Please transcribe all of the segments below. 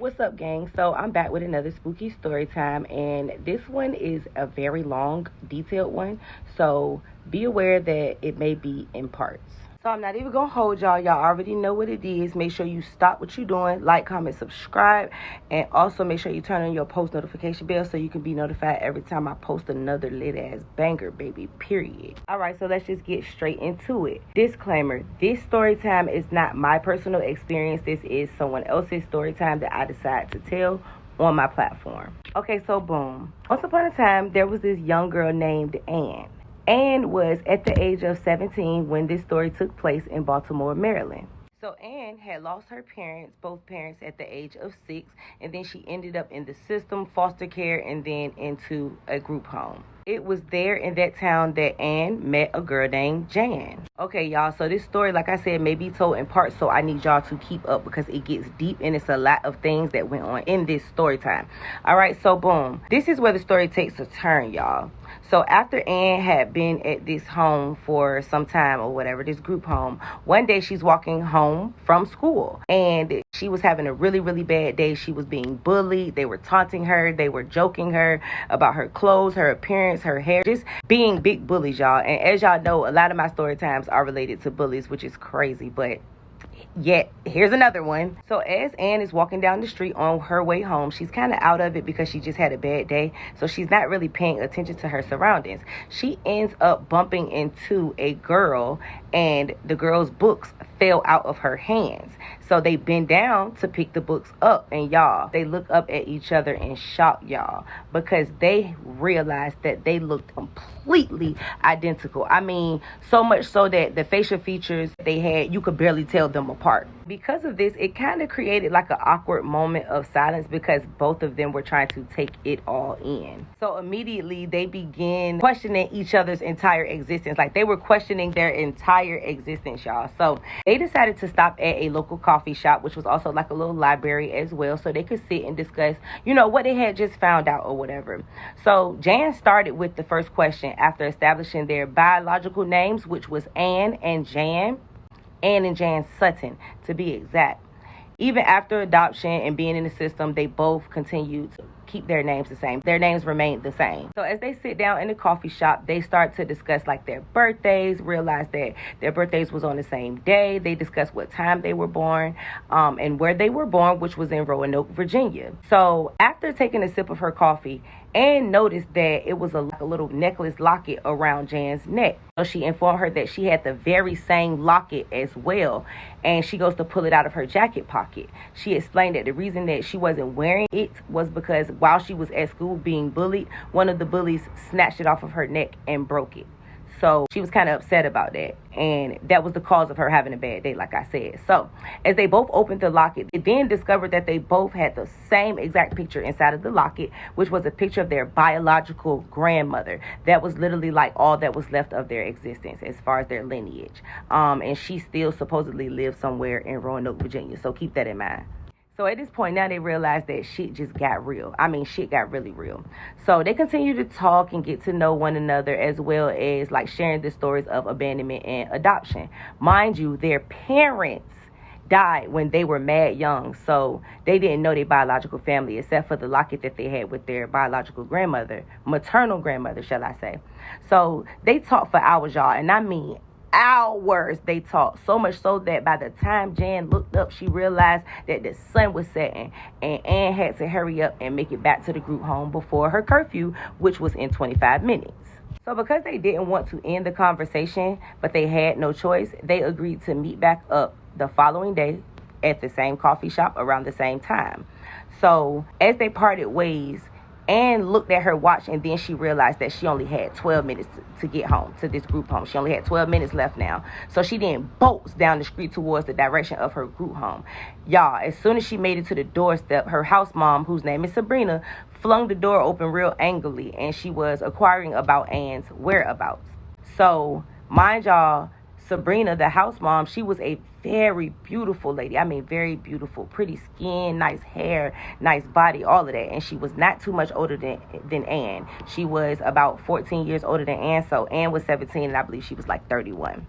What's up, gang? So I'm back with another spooky story time, and this one is a very long, detailed one. So be aware that it may be in parts. So I'm not even gonna hold y'all. Y'all already know what it is. Make sure you stop what you're doing, like, comment, subscribe, and also make sure you turn on your post notification bell so you can be notified every time I post another lit ass banger, baby. Period. All right, so let's just get straight into it. Disclaimer: this story time is not my personal experience. This is someone else's story time that I decide to tell on my platform. Okay, so boom. Once upon a time, there was this young girl named Anne. Anne was at the age of 17 when this story took place in Baltimore, Maryland. So Anne had lost her parents, both parents, at the age of 6, and then she ended up in the system, foster care, and then into a group home. It was there in that town that Anne met a girl named Jan. Okay, y'all, so this story, like I said, may be told in parts, so I need y'all to keep up because it gets deep and it's a lot of things that went on in this story time. All right, so boom. This is where the story takes a turn, y'all. So after Anne had been at this home for some time or whatever, this group home, one day she's walking home from school and she was having a really, really bad day. She was being bullied. They were taunting her. They were joking her about her clothes, her appearance, her hair, just being big bullies, y'all. And as y'all know, a lot of my story times are related to bullies, which is crazy, but yet here's another one. So as Anne is walking down the street on her way home, she's kind of out of it because she just had a bad day, so she's not really paying attention to her surroundings. She ends up bumping into a girl, and the girl's books fell out of her hands. So they bend down to pick the books up, and y'all, they look up at each other in shock, y'all, because they realized that they looked completely identical. I mean, so much so that the facial features they had, you could barely tell them apart. Because of this, it kind of created like an awkward moment of silence because both of them were trying to take it all in. So immediately they began questioning each other's entire existence. Like they were questioning their entire existence, y'all. So they decided to stop at a local coffee shop, which was also like a little library as well, so they could sit and discuss, what they had just found out or whatever. So Jan started with the first question after establishing their biological names, which was Anne and Jan. Anne and Jan Sutton, to be exact. Even after adoption and being in the system, they both continued to keep their names the same. Their names remained the same. So as they sit down in the coffee shop, they start to discuss like their birthdays, realize that their birthdays was on the same day. They discuss what time they were born and where they were born, which was in Roanoke, Virginia. So after taking a sip of her coffee, Anne noticed that it was a little necklace locket around Jan's neck. So she informed her that she had the very same locket as well, and she goes to pull it out of her jacket pocket. She explained that the reason that she wasn't wearing it was because while she was at school being bullied, one of the bullies snatched it off of her neck and broke it. So she was kind of upset about that. And that was the cause of her having a bad day, like I said. So as they both opened the locket, they then discovered that they both had the same exact picture inside of the locket, which was a picture of their biological grandmother. That was literally like all that was left of their existence as far as their lineage. And she still supposedly lives somewhere in Roanoke, Virginia. So keep that in mind. So at this point now they realized that shit just got real. I mean, shit got really real. So they continue to talk and get to know one another, as well as like sharing the stories of abandonment and adoption. Mind you, their parents died when they were mad young, so they didn't know their biological family except for the locket that they had with their biological grandmother, maternal grandmother, shall I say. So they talked for hours, y'all, and I mean hours they talked, so much so that by the time Jan looked up, she realized that the sun was setting and Anne had to hurry up and make it back to the group home before her curfew, which was in 25 minutes. So because they didn't want to end the conversation, but they had no choice, they agreed to meet back up the following day at the same coffee shop around the same time. So as they parted ways, Anne looked at her watch, and then she realized that she only had 12 minutes to get home to this group home. She only had 12 minutes left now. So she then bolts down the street towards the direction of her group home. Y'all, as soon as she made it to the doorstep, her house mom, whose name is Sabrina, flung the door open real angrily, and she was inquiring about Anne's whereabouts. So, mind y'all, Sabrina, the house mom, she was a very beautiful lady. I mean, very beautiful, pretty skin, nice hair, nice body, all of that. And she was not too much older than Anne. She was about 14 years older than Anne. So Anne was 17 and I believe she was like 31.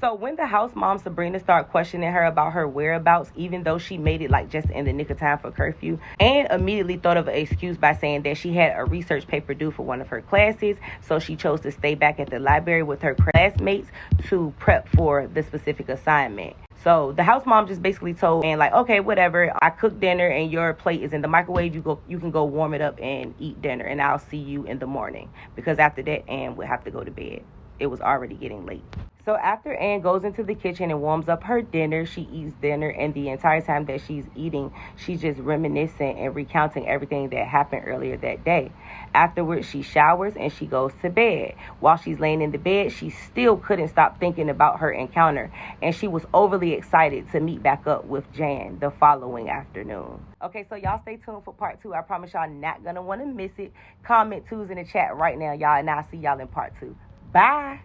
So when the house mom, Sabrina, started questioning her about her whereabouts, even though she made it like just in the nick of time for curfew, Anne immediately thought of an excuse by saying that she had a research paper due for one of her classes, so she chose to stay back at the library with her classmates to prep for the specific assignment. So the house mom just basically told Anne, like, okay, whatever, I cooked dinner and your plate is in the microwave. You can go warm it up and eat dinner, and I'll see you in the morning. Because after that, Anne would have to go to bed. It was already getting late. So after Anne goes into the kitchen and warms up her dinner, she eats dinner, and the entire time that she's eating, she's just reminiscing and recounting everything that happened earlier that day. Afterwards, she showers and she goes to bed. While she's laying in the bed, she still couldn't stop thinking about her encounter, and she was overly excited to meet back up with Jan the following afternoon. Okay, so y'all stay tuned for part 2. I promise y'all not gonna want to miss it. Comment 2s in the chat right now, y'all, and I'll see y'all in part 2. Bye.